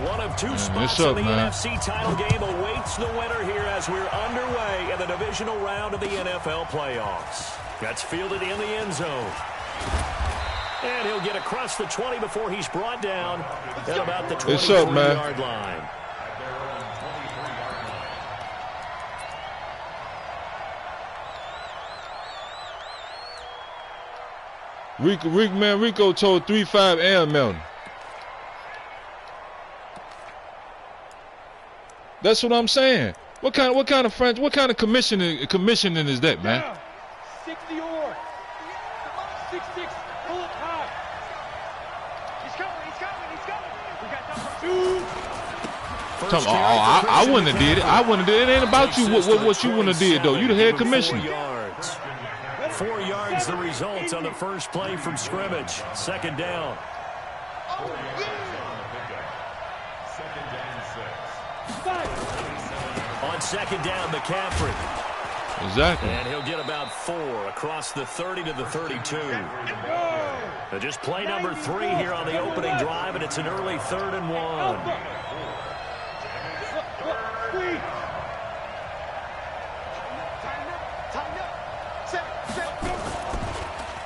One of two spots in the NFC title game awaits the winner here as we're underway in the divisional round of the NFL playoffs. That's fielded in the end zone. And he'll get across the 20 before he's brought down at about the 23-yard line. Rico told 3-5 and Melton. That's what I'm saying. What kind of commissioning is that, man? 60 or 6-6, pull it high. He's coming. We got number 2. I wouldn't have did it. I wouldn't have did it. It ain't about you. What you wouldn't have did though. You the head commissioner. 4 yards the result on the first play from scrimmage. Second down. On second down, McCaffrey. Exactly. And he'll get about 4 across the 30 to the 32. Just play number 3 here on the opening drive, and it's an early 3rd and 1.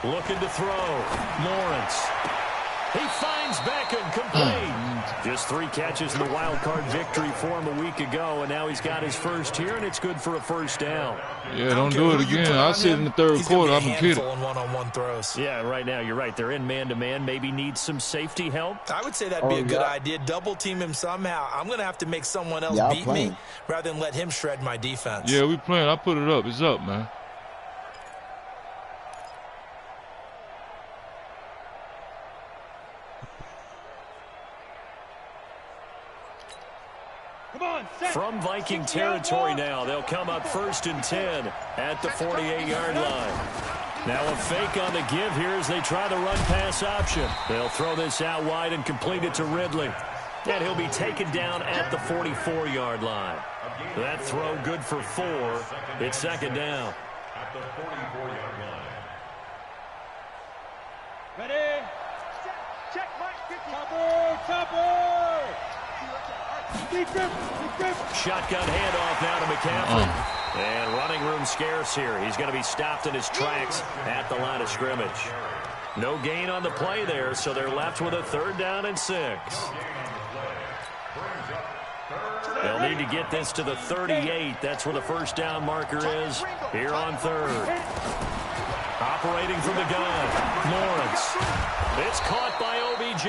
Looking to throw. Lawrence. He finds Beckham, complete. Just 3 catches in the wild card victory for him a week ago, and now he's got his first here, and it's good for a first down. Yeah, don't do it again. I'll see it in the third quarter. I'm kidding. One-on-one throws. Yeah, right now you're right. They're in man-to-man. Maybe needs some safety help. I would say that'd be a good idea. Double team him somehow. I'm going to have to make someone else beat me rather than let him shred my defense. Yeah, we playing. I put it up. It's up, man. From Viking territory now, they'll come up 1st and 10 at the 48-yard line. Now a fake on the give here as they try the run-pass option. They'll throw this out wide and complete it to Ridley. And he'll be taken down at the 44-yard line. That throw good for 4. It's second down. At the 44-yard line. Ready? Check, Mike. Topper. Shotgun handoff now to McCaffrey. And running room scarce here. He's going to be stopped in his tracks at the line of scrimmage. No gain on the play there, so they're left with a 3rd down and 6. They'll need to get this to the 38. That's where the first down marker is here on 3rd. Operating from the gun, Lawrence. It's caught by OBJ.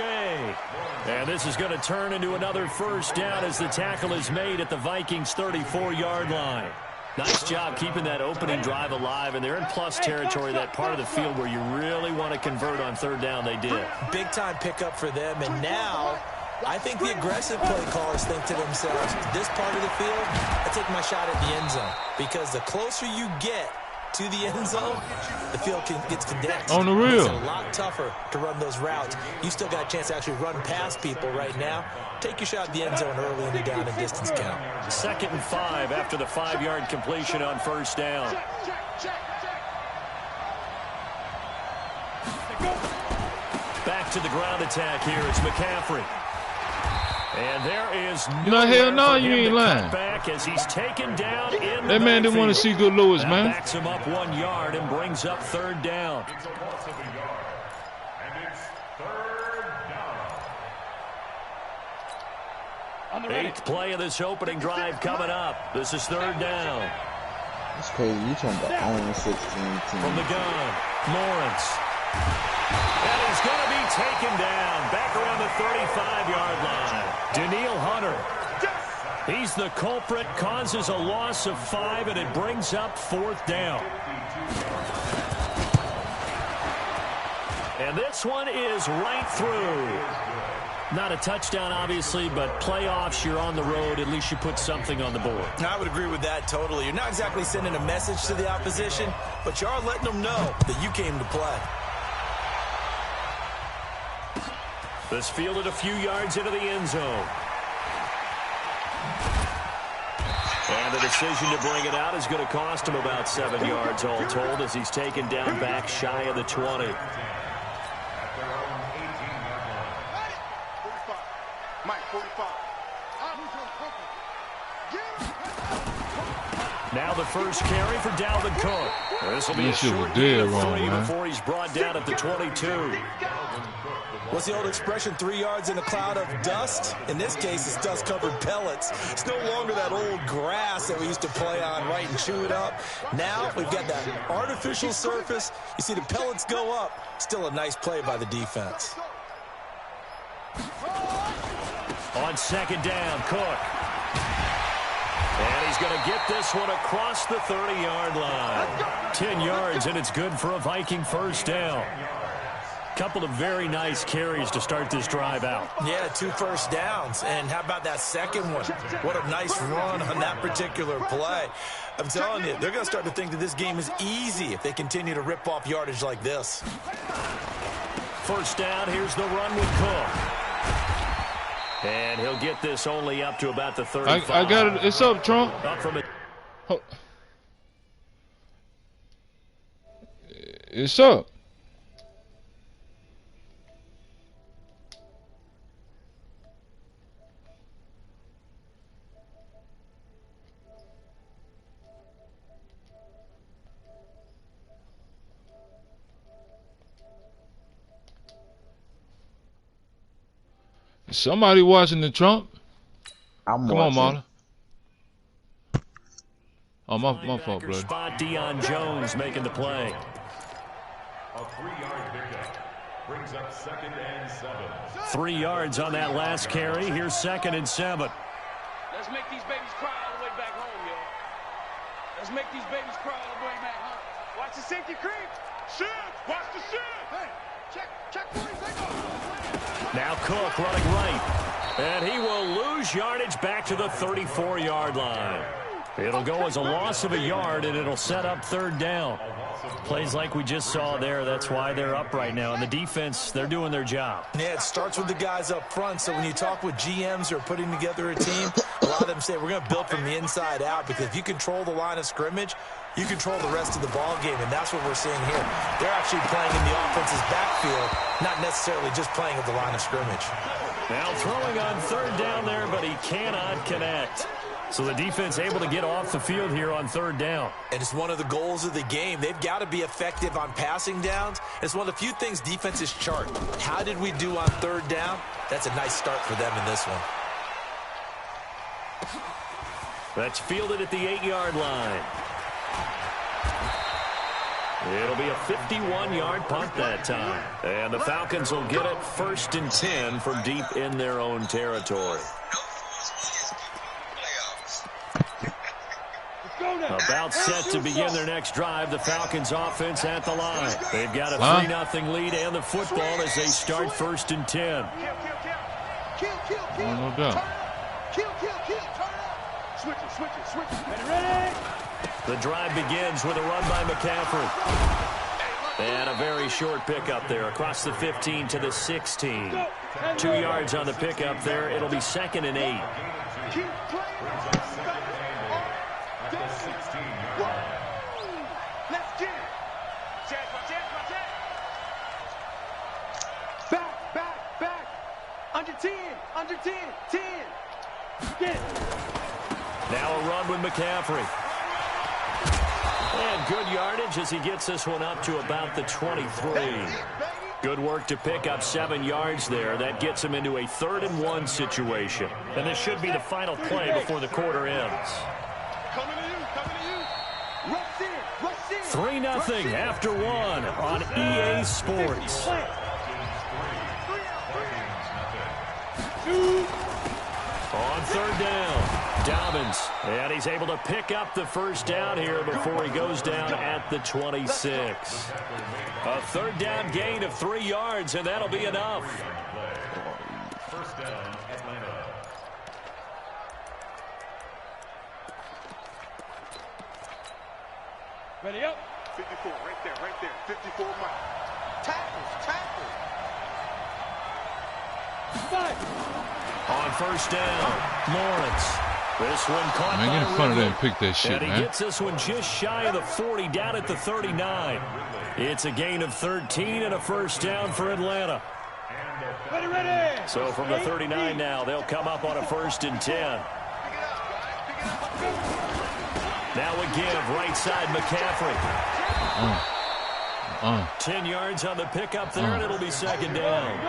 And this is going to turn into another first down as the tackle is made at the Vikings' 34-yard line. Nice job keeping that opening drive alive, and they're in plus territory, that part of the field where you really want to convert on 3rd down. They did. Big-time pickup for them, and now I think the aggressive play callers think to themselves, this part of the field, I take my shot at the end zone, because the closer you get to the end zone, the field gets condensed. On the real. It's a lot tougher to run those routes. You still got a chance to actually run past people right now. Take your shot at the end zone early in the down and distance count. 2nd and 5 after the 5-yard completion on first down. Back to the ground attack here. It's McCaffrey. And there is no hell no, you ain't lying. Back as he's taken down in that man didn't want to see good Lewis, that man. Backs him up 1 yard and brings up 3rd down. And it's 3rd down. 8th play of this opening drive coming up. This is 3rd down. That's crazy. You talking about only 16 teams. From the gun, Lawrence. And he's going to be taken down back around the 35-yard line. Daniil Hunter. He's the culprit, causes a loss of 5, and it brings up 4th down. And this one is right through. Not a touchdown, obviously, but playoffs, you're on the road. At least you put something on the board. I would agree with that totally. You're not exactly sending a message to the opposition, but you are letting them know that you came to play. This fielded a few yards into the end zone. And the decision to bring it out is going to cost him about 7 yards all told as he's taken down back shy of the 20. Mike, 45. Now the first carry for Dalvin Cook. This will be a This shit was short dead gain of wrong, 3 man. before he's brought down at the 22. What's the old expression, 3 yards in a cloud of dust? In this case, it's dust-covered pellets. It's no longer that old grass that we used to play on, right, and chew it up. Now we've got that artificial surface. You see the pellets go up. Still a nice play by the defense. On second down, Cook. And he's going to get this one across the 30-yard line. 10 yards, and it's good for a Viking first down. Couple of very nice carries to start this drive out. Yeah, 2 first downs. And how about that second one? What a nice run on that particular play. I'm telling you, they're going to start to think that this game is easy if they continue to rip off yardage like this. First down, here's the run with Cook. And he'll get this only up to about the 35. I got it. It's up, Trump. Up from it. It's up. Somebody watching the Trump. I'm Come watching. on, Marlon. Oh, my fault, brother. Spot Deion Jones making the play. A 3-yard pickup brings up 2nd and 7. 3 yards on that last carry. Here's 2nd and 7. Let's make these babies cry all the way back home, yo. Let's make these babies cry all the way back home. Watch the safety creep. Shit. Watch the shit. Hey, check 40 seconds. Now Cook running right. And he will lose yardage back to the 34-yard line. It'll go as a loss of a yard, and it'll set up 3rd down. Plays like we just saw there. That's why they're up right now. And the defense, they're doing their job. Yeah, it starts with the guys up front. So when you talk with GMs who are putting together a team, a lot of them say we're going to build from the inside out, because if you control the line of scrimmage, you control the rest of the ball game, and that's what we're seeing here. They're actually playing in the offense's backfield, not necessarily just playing at the line of scrimmage. Now throwing on 3rd down there, but he cannot connect. So the defense able to get off the field here on 3rd down. And it's one of the goals of the game. They've got to be effective on passing downs. It's one of the few things defenses chart. How did we do on 3rd down? That's a nice start for them in this one. That's fielded at the 8-yard line. It'll be a 51-yard punt that time. And the Falcons will get it 1st and 10 from deep in their own territory. About set to begin their next drive. The Falcons offense at the line. They've got a 3-0 lead and the football as they start 1st and 10. No doubt. Switch it. Ready? The drive begins with a run by McCaffrey. And a very short pickup there across the 15 to the 16. 2 yards on the pickup there. It'll be 2nd and 8. Let's get it. Back. Under 10. 10. Get it. Now a run with McCaffrey. And good yardage as he gets this one up to about the 23. Good work to pick up 7 yards there. That gets him into a 3rd and 1 situation. And this should be the final play before the quarter ends. Coming to you. Rush in. 3-0 after 1 on EA Sports. On 3rd down. Dobbins, and he's able to pick up the 1st down here before he goes down at the 26. A 3rd down gain of 3 yards, and that'll be enough. 1st down, Atlanta. Ready up. 54, right there. 54 Mike. Tackles. On 1st down, Lawrence. This one caught Man, get in by front of Ridley. that and pick that shit, And he man. gets this one just shy of the 40, down at the 39. It's a gain of 13 and a 1st down for Atlanta. And a So from the 39 now, they'll come up on a 1st and 10. Now a give, right side McCaffrey. 10 yards on the pickup there, and it'll be 2nd down.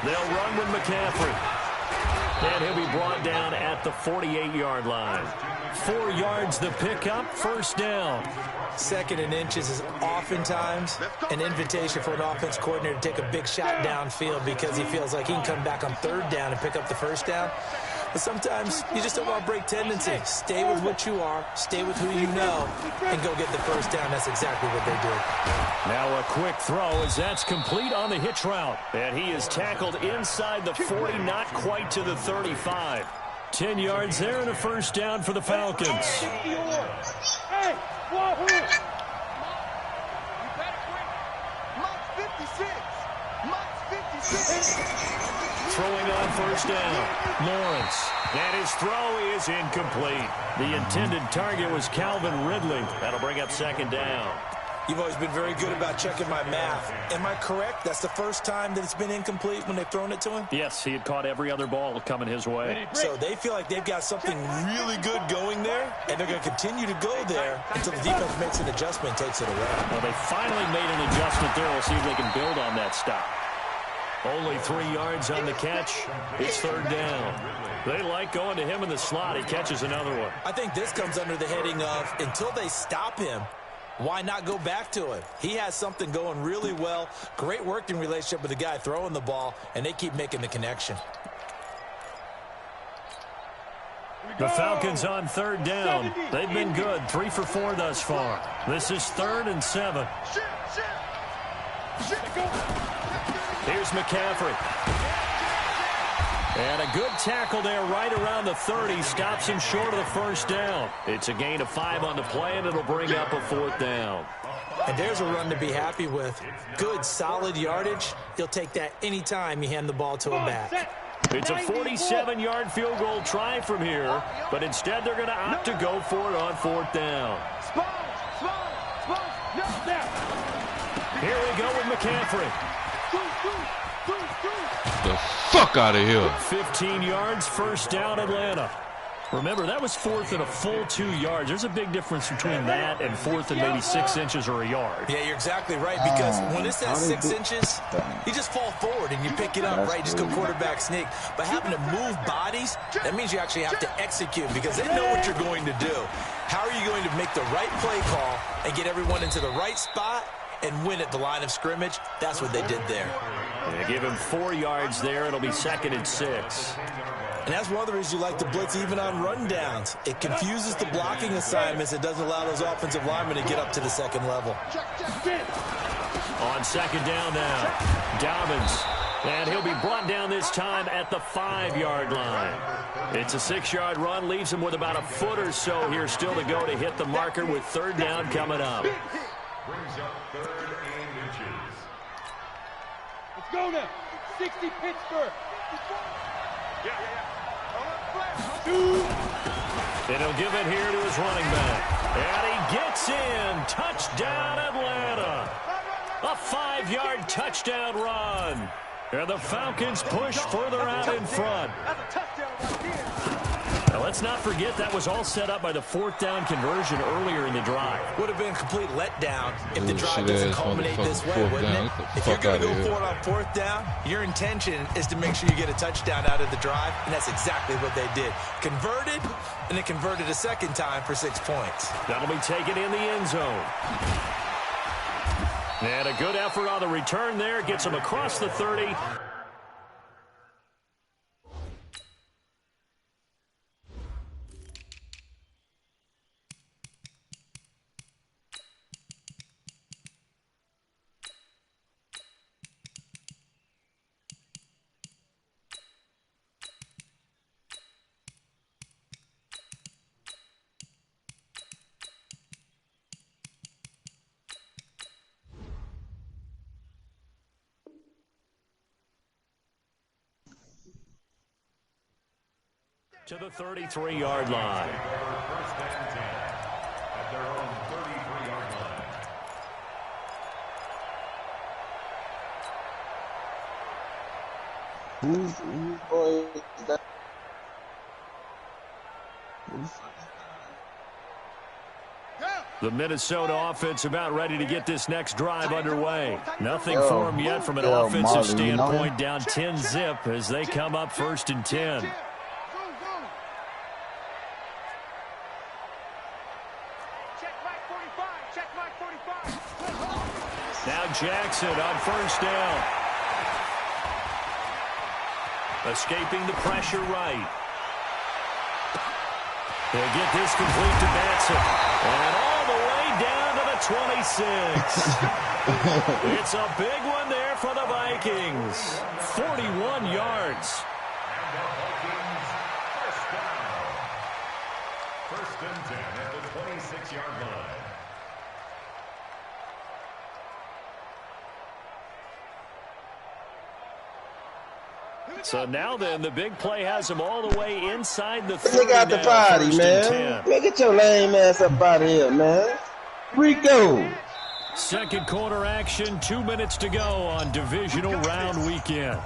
They'll run with McCaffrey. And he'll be brought down at the 48-yard line. 4 yards the pickup, 1st down. 2nd and inches is oftentimes an invitation for an offense coordinator to take a big shot downfield because he feels like he can come back on 3rd down and pick up the 1st down. But sometimes you just don't want to break tendency. Stay with what you are, stay with who you know, and go get the 1st down. That's exactly what they did. Now a quick throw as that's complete on the hitch route. And he is tackled inside the 40, not quite to the 35. 10 yards there and a 1st down for the Falcons. Hey, Wahoo! You better quit. Mike's 56. Mike's 56. Throwing on 1st down. Lawrence. And his throw is incomplete. The intended target was Calvin Ridley. That'll bring up 2nd down. You've always been very good about checking my math. Am I correct? That's the first time that it's been incomplete when they've thrown it to him? Yes, he had caught every other ball coming his way. So they feel like they've got something really good going there, and they're going to continue to go there until the defense makes an adjustment and takes it away. Well, they finally made an adjustment there. We'll see if they can build on that stop. Only 3 yards on the catch. It's 3rd down. They like going to him in the slot. He catches another one. I think this comes under the heading of until they stop him, why not go back to him? He has something going really well. Great working relationship with the guy throwing the ball, and they keep making the connection. The Falcons on 3rd down. They've been good. 3 for 4 thus far. This is 3rd and 7. Here's McCaffrey. And a good tackle there right around the 30. Stops him short of the 1st down. It's a gain of 5 on the play, and it'll bring up a 4th down. And there's a run to be happy with. Good, solid yardage. He'll take that anytime you hand the ball to him back. It's a 47-yard field goal try from here, but instead they're going to opt to go for it on 4th down. Here we go with McCaffrey. The fuck out of here. 15 yards, 1st down, Atlanta. Remember, that was 4th and a full 2 yards. There's a big difference between that and 4th and maybe 6 inches or a yard. Yeah, you're exactly right, because when it's at 6 inches, you just fall forward and you pick it up, right? Just go quarterback sneak. But having to move bodies, that means you actually have to execute because they know what you're going to do. How are you going to make the right play call and get everyone into the right spot and win at the line of scrimmage? That's what they did there. They give him 4 yards there. It'll be 2nd and 6. And that's one of the reasons you like to blitz even on rundowns. It confuses the blocking assignments. It doesn't allow those offensive linemen to get up to the 2nd level. On 2nd down now, Dobbins. And he'll be brought down this time at the 5-yard line. It's a 6-yard run, leaves him with about a foot or so here still to go to hit the marker with 3rd down coming up. Brings up 3rd and inches. Let's go now. 60 Pittsburgh. And he'll give it here to his running back. And he gets in. Touchdown, Atlanta. A 5-yard touchdown run. And the Falcons push further out in front. Now, let's not forget that was all set up by the 4th down conversion earlier in the drive. Would have been a complete letdown if the drive doesn't culminate this way, wouldn't it? If you're going to go for it on 4th down, your intention is to make sure you get a touchdown out of the drive, and that's exactly what they did. Converted, and then converted a 2nd time for 6 points. That'll be taken in the end zone. And a good effort on the return there. Gets him across the 30. To the 33-yard line. Who's boy is that? The Minnesota offense about ready to get this next drive underway. Nothing for them yet from an offensive standpoint. Down 10-zip as they come up 1st and 10. Now Jackson on 1st down. Escaping the pressure right. They'll get this complete to Batson. And all the way down to the 26. It's a big one there for the Vikings. 41 yards. And the Vikings first down. 1st and 10 at the 26-yard line. So now then, the big play has them all the way inside the 30. Look out the party, man. Man, get your lame ass up out of here, man. Rico. Second quarter action, 2 minutes to go on divisional round weekend.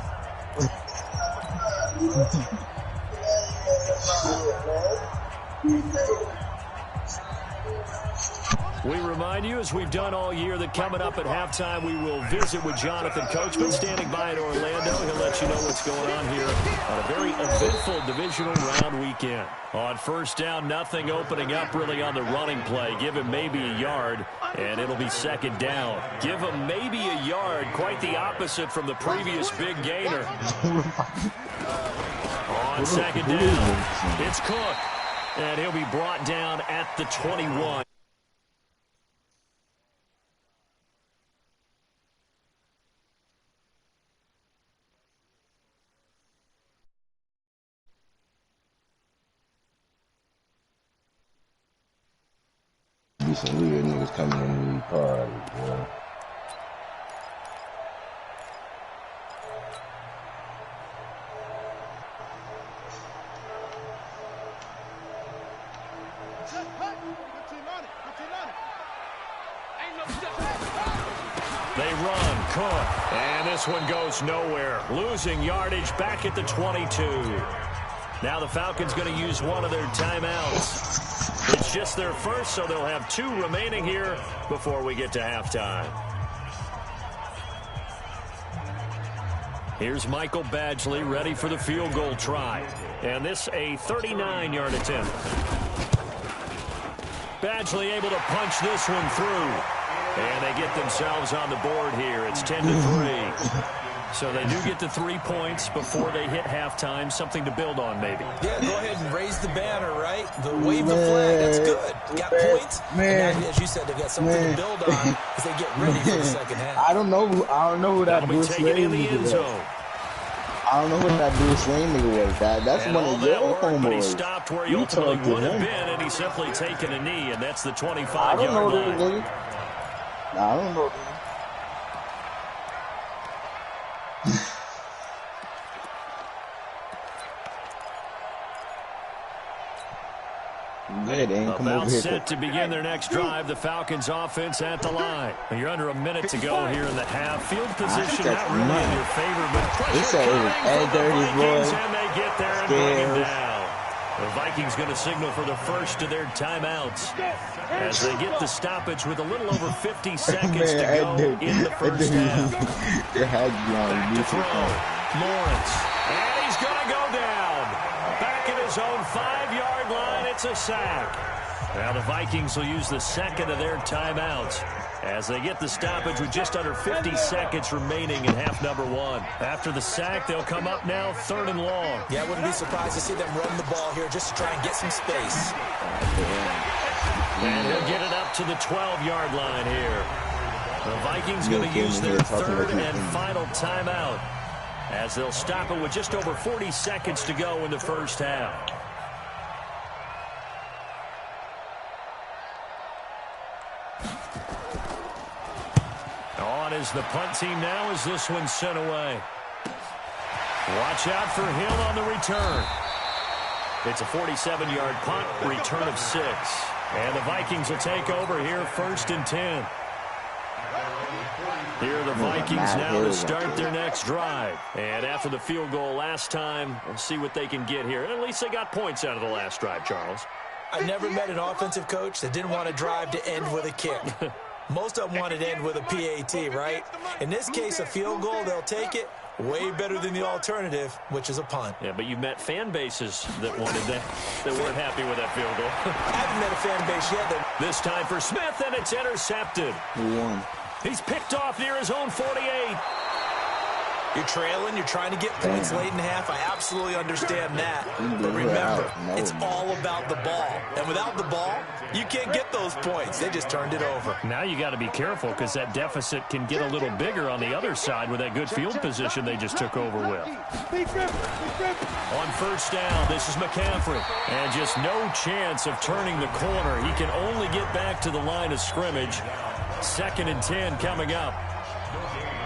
We remind you, as we've done all year, that coming up at halftime, we will visit with Jonathan Coachman standing by in Orlando. He'll let you know what's going on here on a very eventful divisional round weekend. On 1st down, nothing opening up really on the running play. Give him maybe a yard, and it'll be 2nd down. Give him maybe a yard, quite the opposite from the previous big gainer. On 2nd down, it's Cook, and he'll be brought down at the 21. Some weird niggas coming in these parties, boy. They run, Cook, and this one goes nowhere. Losing yardage back at the 22. Now the Falcons going to use one of their timeouts. It's just their first, so they'll have 2 remaining here before we get to halftime. Here's Michael Badgley ready for the field goal try. And this a 39-yard attempt. Badgley able to punch this one through. And they get themselves on the board here. It's 10-3. So they do get the 3 points before they hit halftime. Something to build on, maybe. Yeah, go ahead and raise the banner, right? Wave the flag. That's good. Got points. Man. And now, as you said, they've got something to build on as they get ready for the second half. I don't know who that Bruce Taken in the Wayne end is. zone. I don't know who that Bruce Wayne nigga was. That's And one all of that your work, but he homeboys. stopped where he You ultimately talk to would have him. been, and he's simply taken a knee, and that's the I don't 25-yard know line. those niggas. I don't know. They ain't come About over here. set to begin their next drive. The Falcons offense at the line. You're under a minute to go here in the half. Field position not really in your favor, but They pressure said it was coming from the Ed Dirty's Vikings, boy. and they get there and bring him Scares. down. The Vikings going to signal for the first of their timeouts as they get the stoppage with a little over 50 seconds to go in the first half. It had to be on Back to YouTube. throw. Lawrence. And he's going to go down. Back at his own 5-yard line. It's a sack. Now the Vikings will use the second of their timeouts as they get the stoppage with just under 50 seconds remaining in half number 1. After the sack, they'll come up now 3rd and long. Yeah, I wouldn't be surprised to see them run the ball here just to try and get some space. And they'll get it up to the 12-yard line here. The Vikings going to use their 3rd and final timeout as they'll stop it with just over 40 seconds to go in the first half. On is the punt team now as this one's sent away. Watch out for Hill on the return. It's a 47-yard punt, return of 6. And the Vikings will take over here 1st and 10. Here are the Vikings now to start their next drive. And after the field goal last time, we'll see what they can get here. At least they got points out of the last drive, Charles. I never met an offensive coach that didn't want to drive to end with a kick. Most of them wanted to end with a PAT, right? In this case, a field goal, they'll take it. Way better than the alternative, which is a punt. Yeah, but you've met fan bases that wanted that weren't happy with that field goal. I haven't met a fan base yet. This time for Smith, and it's intercepted. Who won? He's picked off near his own 48. You're trailing. You're trying to get points late in half. I absolutely understand that. But remember, it's all about the ball. And without the ball, you can't get those points. They just turned it over. Now you got to be careful because that deficit can get a little bigger on the other side with that good field position they just took over with. On first down, this is McCaffrey. And just no chance of turning the corner. He can only get back to the line of scrimmage. 2nd and 10 coming up.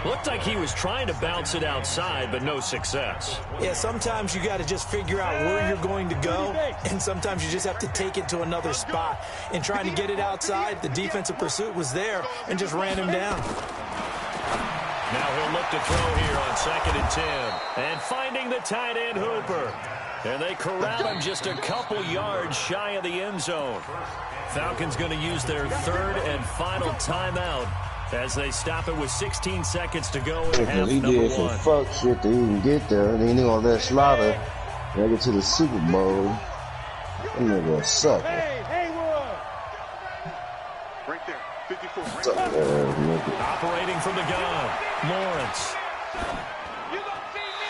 Looked like he was trying to bounce it outside, but no success. Yeah, sometimes you got to just figure out where you're going to go, and sometimes you just have to take it to another spot. In trying to get it outside, the defensive pursuit was there and just ran him down. Now he'll look to throw here on 2nd and 10. And finding the tight end Hooper. And they corral him just a couple yards shy of the end zone. Falcons going to use their 3rd and final timeout as they stop it with 16 seconds to go in half He number did some 1. fuck shit to even get there. Then he gonna let Slaughter make it to the Super Bowl. That nigga a sucker. Right there, 54. Right Sucker ass nigga. Operating from the gun, Lawrence.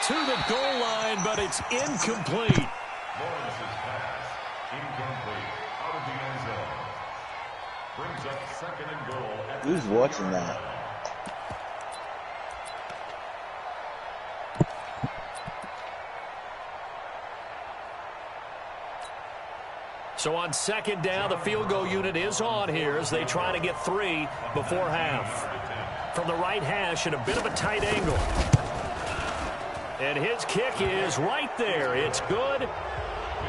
To the goal line, but it's incomplete. Lawrence's pass, incomplete, out of the end zone. Brings up 2nd and goal. Who's watching that? So on 2nd down, the field goal unit is on here as they try to get 3 before half. From the right hash at a bit of a tight angle. And his kick is right there. It's good.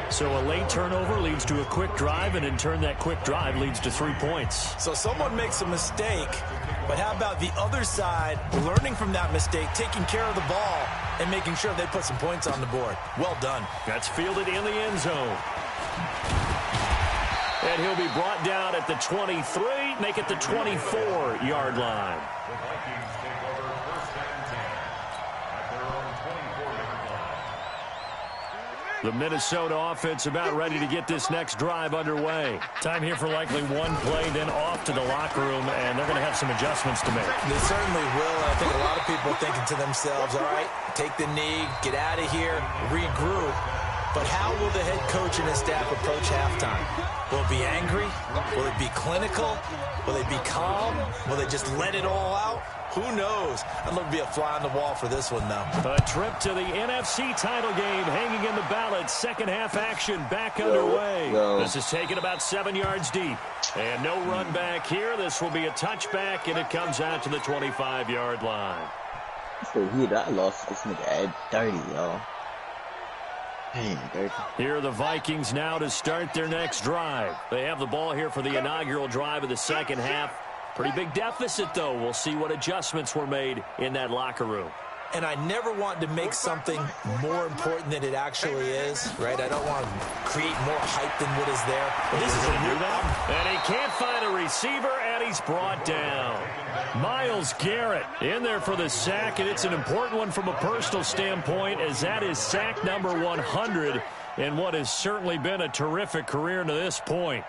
So a late turnover leads to a quick drive, and in turn that quick drive leads to 3 points. So someone makes a mistake, but how about the other side learning from that mistake, taking care of the ball, and making sure they put some points on the board? Well done. That's fielded in the end zone. And he'll be brought down at the 23, make it the 24-yard line. The Vikings take over 1st and 10 at their own 24-yard line. The Minnesota offense about ready to get this next drive underway. Time here for likely one play, then off to the locker room, and they're going to have some adjustments to make. They certainly will, and I think a lot of people are thinking to themselves, all right, take the knee, get out of here, regroup. But how will the head coach and his staff approach halftime? Will it be angry? Will it be clinical? Will they be calm? Will they just let it all out? Who knows? I'd love to be a fly on the wall for this one, though. A trip to the NFC title game hanging in the balance. 2nd half action back underway. This is taken about 7 yards deep. And no run back here. This will be a touchback, and it comes out to the 25-yard line. So I lost this nigga at 30, y'all. Here are the Vikings now to start their next drive. They have the ball here for the inaugural drive of the 2nd half. Pretty big deficit, though. We'll see what adjustments were made in that locker room. And I never want to make something more important than it actually is, right? I don't want to create more hype than what is there. But this is a new one. And he can't find a receiver, and he's brought down. Myles Garrett in there for the sack, and it's an important one from a personal standpoint, as that is sack number 100 in what has certainly been a terrific career to this point.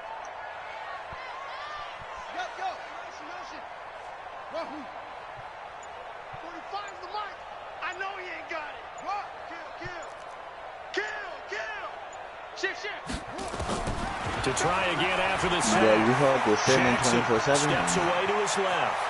To try again after the sack. Yeah, you hope you're sitting 24/7. Steps away to his left.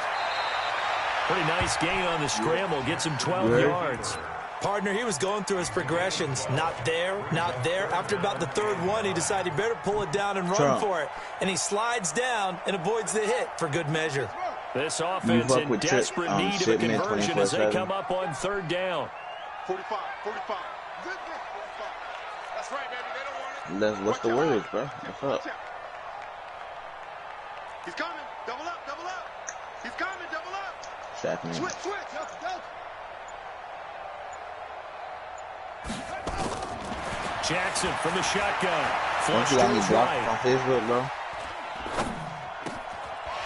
Pretty nice gain on the scramble. Gets him 12 yards. Partner, he was going through his progressions. Not there, not there. After about the 3rd one, he decided he better pull it down and run for it. And he slides down and avoids the hit for good measure. This offense in desperate need of a conversion as they come up on 3rd down. 45. Good. 45. That's right, baby. They don't want it. What's the words, bro? What's up? He's coming. Double up. He's coming. Double up. Sack me. Jackson from the shotgun. Don't Flush you to got me his blocked right. on Facebook, bro?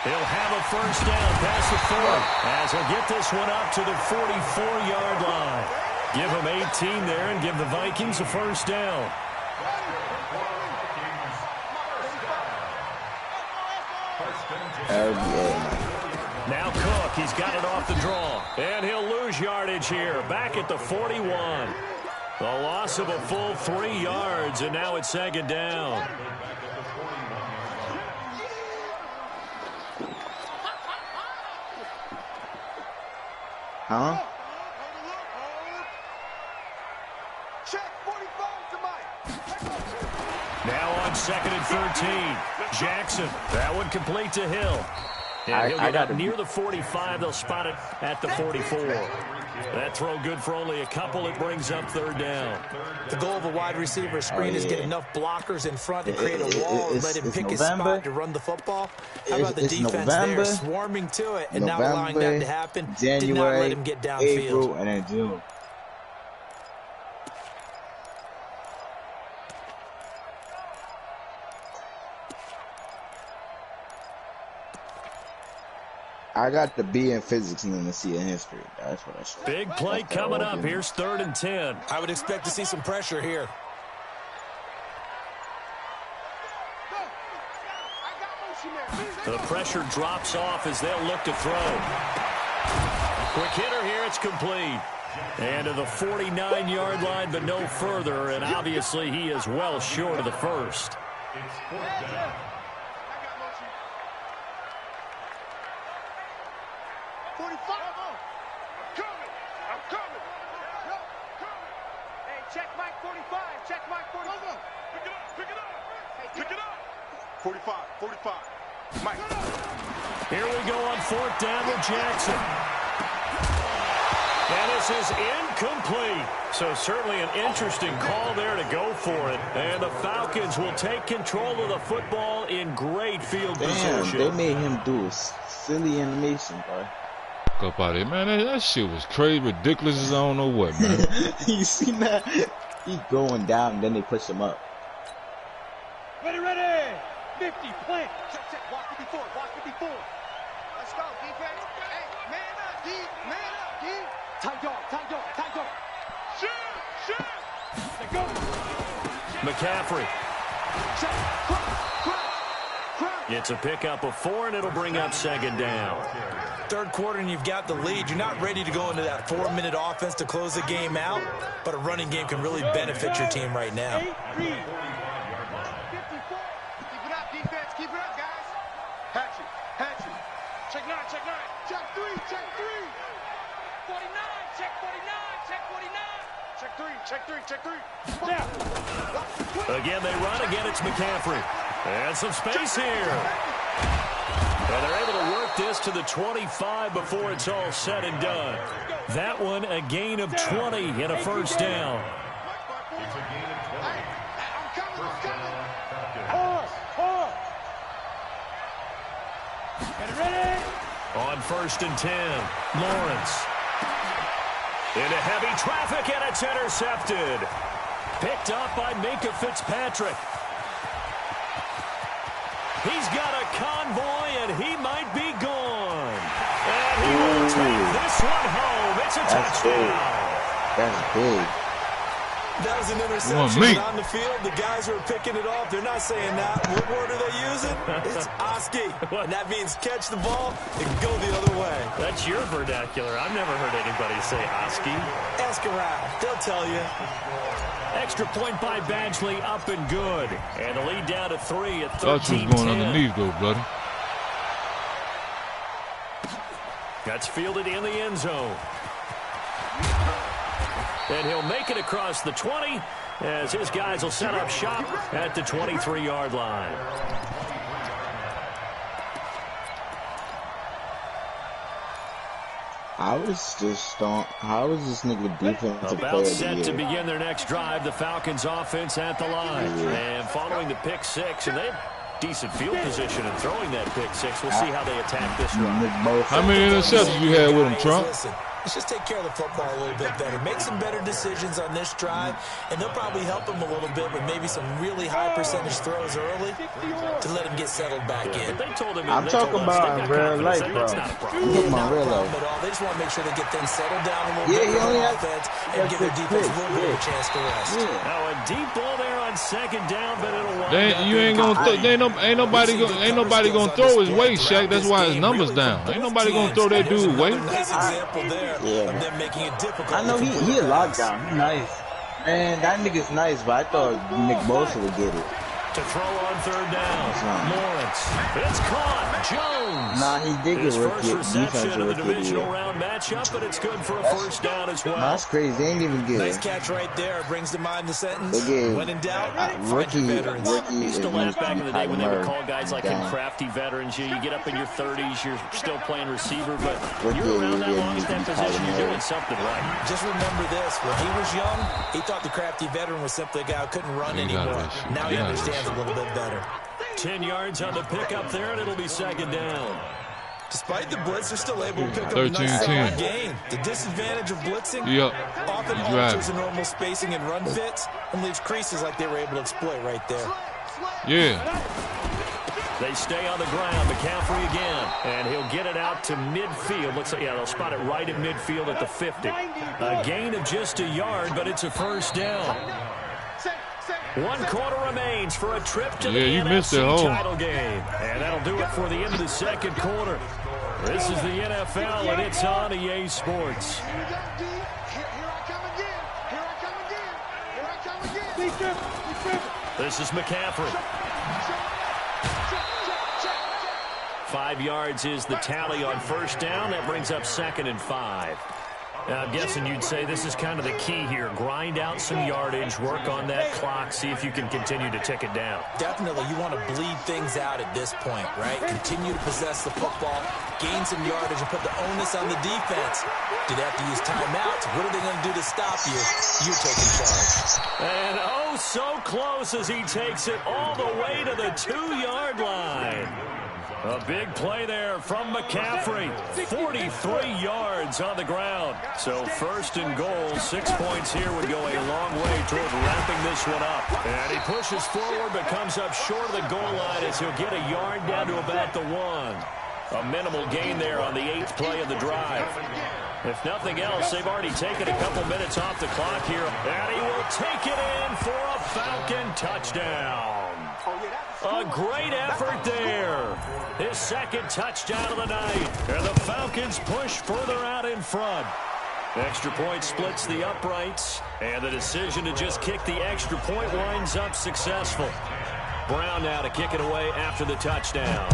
He'll have a first down past the 40 as he'll get this one up to the 44-yard line. Give him 18 there and give the Vikings a first down. Now Cook, he's got it off the draw. And he'll lose yardage here. Back at the 41. The loss of a full 3 yards, and now it's second down. Huh? Now on 2nd and 13. Jackson, that one complete to Hill. And he'll get up near the 45. They'll spot it at the 44. That throw good for only a couple. It brings up third down. The goal of a wide receiver screen is get enough blockers in front to create a wall and let him pick his spot to run the football. How about the defense there swarming to it and not allowing that to happen? Did not let him get downfield. April, and then June. I got the B in physics and then the C in history. That's what I said. Big play coming up. Here's 3rd and 10. I would expect to see some pressure here. The pressure drops off as they'll look to throw. Quick hitter here. It's complete. And to the 49-yard line, but no further. And obviously he is well short of the first. It's 4th down. 45. I'm coming. Hey, check Mike 45. Check Mike 45. Pick it up. 45. Mike. Here we go on 4th down with Jackson. And this is incomplete. So certainly an interesting call there to go for it. And the Falcons will take control of the football in great field position. They made him do a silly animation, bro. Up out of here, man. That shit was crazy, ridiculous as I don't know what, man. You see that? He going down, and then they push him up. Ready. 50, plant. Check. Walk 54. Let's go, defense. Hey, man up, D. Tight dog. Shoot. Let's go. McCaffrey. Check. It's a pickup of 4, and it'll bring up 2nd down. 3rd quarter and you've got the lead. You're not ready to go into that 4-minute offense to close the game out, but a running game can really benefit your team right now. 54. Keep it up, defense. Keep it up, guys. Hatchet. Check 9. Check 3. 49. Check 49. Check 3. Now. Again, they run. Again, it's McCaffrey. And some space here. And they're able to work this to the 25 before it's all said and done. That one, a gain of 20 and a first down. It's a gain of 20. First down, Falcons. On 1st and 10, Lawrence. Into heavy traffic, and it's intercepted. Picked up by Minkah Fitzpatrick. He's got a convoy, and he might be gone. And he will take this one home. It's a touchdown. That's big. That was an interception. On the field, the guys who are picking it off, they're not saying that. What word are they using? It's Oski. And that means catch the ball and go the other way. That's your vernacular. I've never heard anybody say Oski. Ask around. They'll tell you. Extra point by Badgley, up and good. And the lead down to 3 at 13-10. Thought you was going underneath, though, buddy. That's fielded in the end zone. And he'll make it across the 20 as his guys will set up shop at the 23-yard line. How is this nigga defensive player About of the set year? to begin their next drive, the Falcons offense at the line. And following the pick 6, and decent field position and throwing that pick six. We'll see how they attack this run. How many interceptions you had with him, Trump? Listen, let's just take care of the football a little bit better. Make some better decisions on this drive, and they'll probably help him a little bit with maybe some really high percentage throws early to let him get settled back in. They told him I'm talking about in real life, bro. That's not a problem. I'm talking Not about a real problem life. at all. They just want to make sure they get things settled down a little Yeah, bit he for only the has- offense and that's give their the defense a trick, little bit of a yeah. chance to rest. Yeah. Now a deep ball there on second down, but it'll wind up. You ain't gonna ain't nobody gonna throw his way, Shaq. That's why his numbers down. Ain't nobody gonna throw that dude way. Nice example there Yeah. of them making it difficult. I know he a lockdown. He nice. Man, that nigga's nice, but I thought Nick Bosa would get it. To throw on third down. Right. Lawrence. It's caught. Jones. Nah, he did His get first reception defensive of the rookie divisional year. round matchup, but it's good for a first down as well. Nah, that's crazy. They ain't even good. Nice catch right there. Brings to mind the sentence. They gave When in doubt, find rookie. your veterans. I used to laugh back in the day when they would call guys like him down. crafty veterans. You get up in your 30s, you're still playing receiver, but Rookie, you're around that yeah, long at that position, you're doing something right. Just remember this. When he was young, he thought the crafty veteran was simply a guy who couldn't run You got anymore. that shit. Now You he got that understands a little bit better. 10 yards on the pickup there, and it'll be second down. Despite the blitz, they're still able to pick up a 13-10. nice solid gain. The disadvantage of blitzing Yep. often You alters drive. the normal spacing and run fits and leaves creases like they were able to exploit right there. Yeah. They stay on the ground. McCaffrey again, and he'll get it out to midfield. Looks like, yeah, they'll spot it right at midfield at the 50. A gain of just a yard, but it's a first down. 1 quarter remains for a trip to the Yeah, you missed NFC it, oh. title game. And that'll do it for the end of the second quarter. This is the NFL, and it's on EA Sports. Here I come again. Here I come again. Here I come again. Defense. This is McCaffrey. 5 yards is the tally on first down. That brings up 2nd and 5. Now, I'm guessing you'd say this is kind of the key here. Grind out some yardage, work on that clock, see if you can continue to tick it down. Definitely, you want to bleed things out at this point, right? Continue to possess the football, gain some yardage, and put the onus on the defense. Do they have to use timeouts? What are they going to do to stop you? You're taking charge. And oh, so close as he takes it all the way to the 2-yard line. A big play there from McCaffrey. 43 yards on the ground. So first and goal, 6 points here would go a long way toward wrapping this one up. And he pushes forward but comes up short of the goal line as he'll get a yard down to about the 1. A minimal gain there on the 8th play of the drive. If nothing else, they've already taken a couple minutes off the clock here. And he will take it in for a Falcon touchdown. A great effort there. His 2nd touchdown of the night. And the Falcons push further out in front. Extra point splits the uprights. And the decision to just kick the extra point winds up successful. Brown now to kick it away after the touchdown.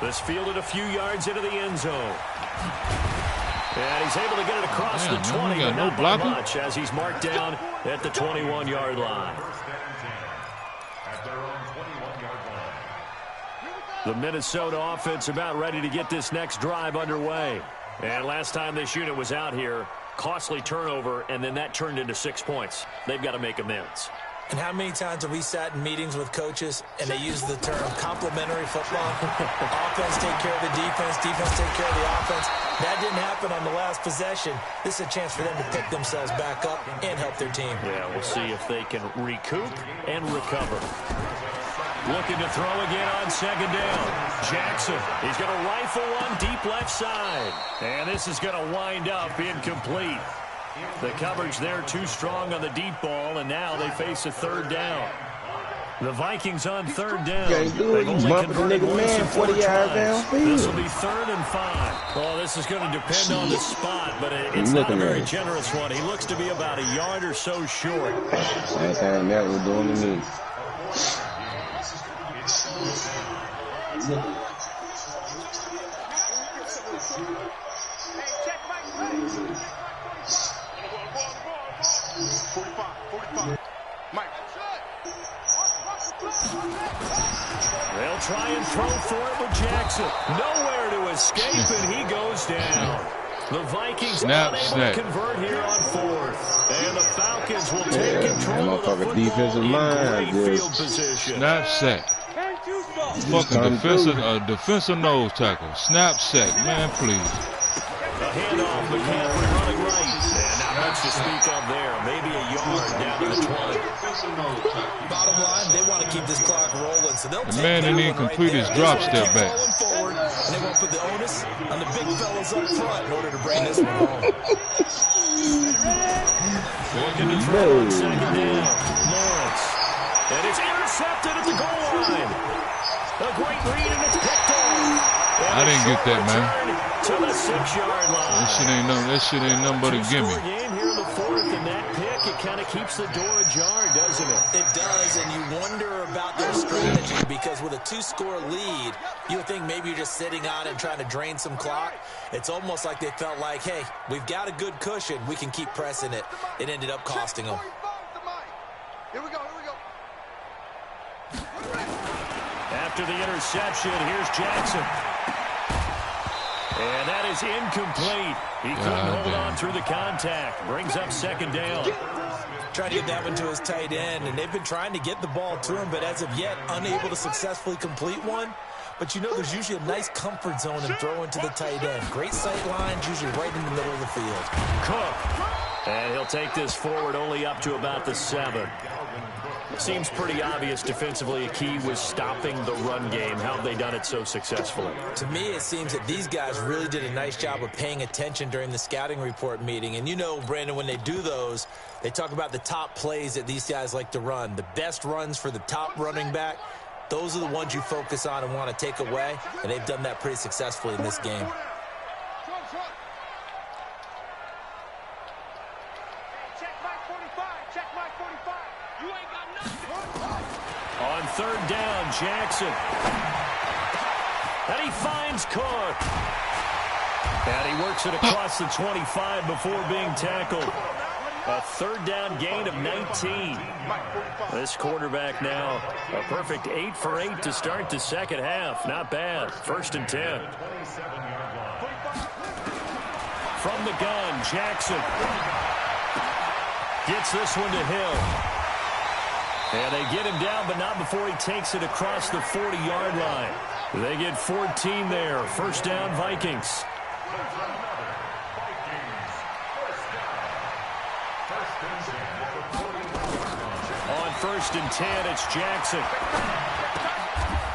This fielded a few yards into the end zone. And he's able to get it across the 20, but not by much as he's marked down at the 21-yard line. At their own 21-yard line. The Minnesota offense about ready to get this next drive underway. And last time this unit was out here, costly turnover, and then that turned into 6 points. They've got to make amends. And how many times have we sat in meetings with coaches and they use the term complementary football? Offense take care of the defense, defense take care of the offense. That didn't happen on the last possession. This is a chance for them to pick themselves back up and help their team. Yeah, we'll see if they can recoup and recover. Looking to throw again on 2nd down. Jackson, he's going to rifle one deep left side. And this is going to wind up incomplete. The coverage there too strong on the deep ball, and now they face a 3rd down. The Vikings on 3rd down. Yeah, They've only converted nigga once man in 4 40 yards tries. downfield. This will be 3rd and 5. Oh, this is going to depend on the spot, but it's not a very generous one. He looks to be about a yard or so short. Same thing that we're doing to me. They'll try and throw for it with Jackson. Nowhere to escape, and he goes down. The Vikings Snap, unable snap. to convert here on fourth. And the Falcons will take control of the motherfucker football defensive in line great just- field position. Snap sack. Fucking defensive nose tackle. Snap sack, man, please. A handoff, McCaffrey running right. And not much to speak of there. Maybe a yard down to the 20. Bottom line, they want to keep this clock rolling, so they'll The take man that didn't even one right complete there. his drop They step keep back. rolling forward, and they won't put the onus on the big fellas up front in order to bring this one home. Looking to throw on second down. Lawrence. And it's intercepted at the goal line. A great read, and it's picked off. I didn't get that, man. To the 6-yard line. That shit ain't nothing but a gimme. Two-score game here in the fourth, and that pick, it kind of keeps the door ajar, doesn't it? It does, and you wonder about their strategy because with a 2-score lead, you would think maybe you're just sitting on it and trying to drain some clock. It's almost like they felt like, hey, we've got a good cushion. We can keep pressing it. It ended up costing them. Here we go. After the interception, here's Jackson. And that is incomplete. He couldn't hold on through the contact. Brings up second down. Trying to get that one to his tight end, and they've been trying to get the ball to him, but as of yet, unable to successfully complete one. But you know there's usually a nice comfort zone in throwing to the tight end. Great sight lines, usually right in the middle of the field. Cook. And he'll take this forward only up to about the 7. Seems pretty obvious defensively a key was stopping the run game. How have they done it so successfully? To me, it seems that these guys really did a nice job of paying attention during the scouting report meeting. And you know, Brandon, when they do those, they talk about the top plays that these guys like to run. The best runs for the top running back, those are the ones you focus on and want to take away. And they've done that pretty successfully in this game. On third down, Jackson. And he finds Cook. And he works it across the 25 before being tackled. A third down gain of 19. This quarterback now a perfect 8 for 8 to start the second half. Not bad. First and 10. From the gun, Jackson gets this one to Hill. And they get him down, but not before he takes it across the 40-yard line. They get 14 there. First down, Vikings. On first and 10, it's Jackson.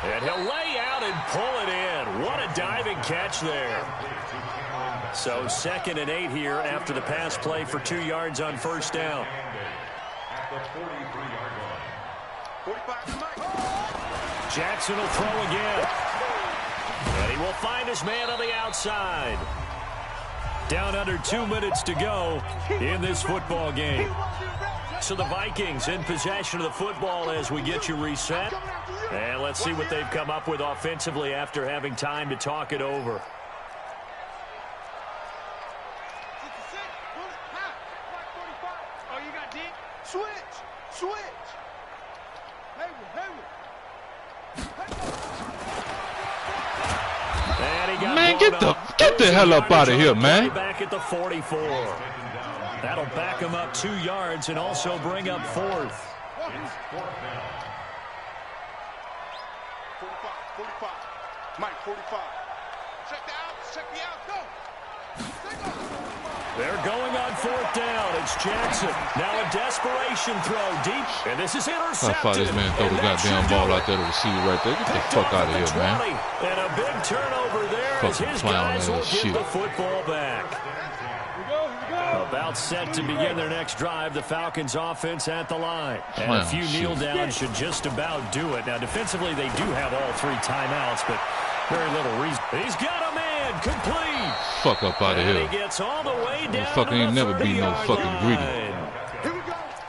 And he'll lay out and pull it in. What a diving catch there. So second and 8 here after the pass play for 2 yards on first down. Jackson will throw again. And he will find his man on the outside. Down under 2 minutes to go in this football game. So the Vikings in possession of the football as we get you reset. And let's see what they've come up with offensively after having time to talk it over. Man, get the hell up out of here, man. Back at the 44. That'll back him up 2 yards and also bring up fourth. 45. Mike, 45. Check me out, go. They're going on fourth down. It's Jackson. Now a desperation throw deep. And this is intercepted. I thought this man throw the goddamn ball out there to the receiver right there. Get the fuck out of here, man. And a big turnover there as his guys will get the football back. About set to begin their next drive. The Falcons offense at the line. And a few kneel downs should just about do it. Now defensively they do have all 3 timeouts, but very little reason. He's got a man complete. Fuck up out of here. He gets all the way down fucking ain't never be no fucking greedy.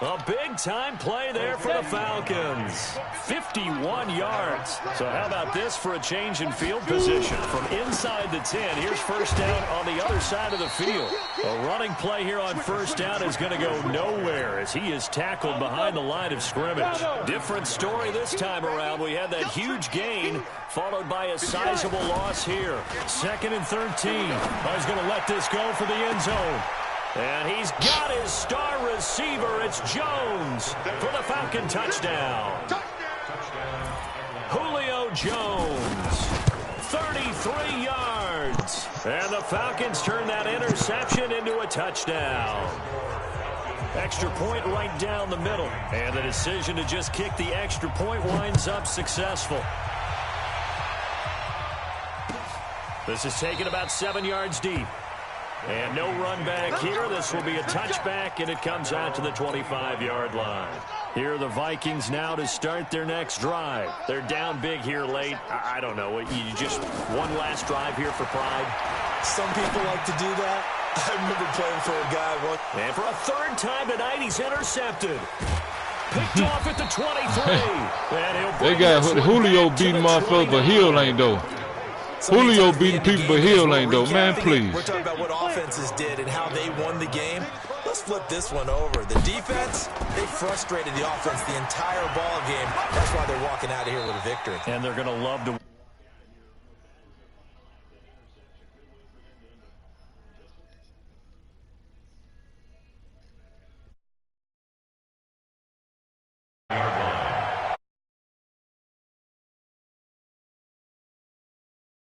A big-time play there for the Falcons. 51 yards. So how about this for a change in field position? From inside the 10, here's first down on the other side of the field. A running play here on first down is going to go nowhere as he is tackled behind the line of scrimmage. Different story this time around. We had that huge gain followed by a sizable loss here. 2nd and 13. He's going to let this go for the end zone. And he's got his star receiver. It's Jones for the Falcon touchdown. Julio Jones, 33 yards. And the Falcons turn that interception into a touchdown. Extra point right down the middle. And the decision to just kick the extra point winds up successful. This is taken about 7 yards deep. And no run back here. This will be a touchback, and it comes out to the 25-yard line. Here are the Vikings now to start their next drive. They're down big here late. I don't know. You just one last drive here for pride. Some people like to do that. I remember playing for a guy once. And for a 3rd time tonight, he's intercepted. Picked off at the 23. And he'll they got Julio beating motherfuckers, but Hill ain't though. Julio beating people, but Hill ain't though. Man, please. We're talking about what offenses did and how they won the game. Let's flip this one over. The defense, they frustrated the offense the entire ball game. That's why they're walking out of here with a victory. And they're going to love to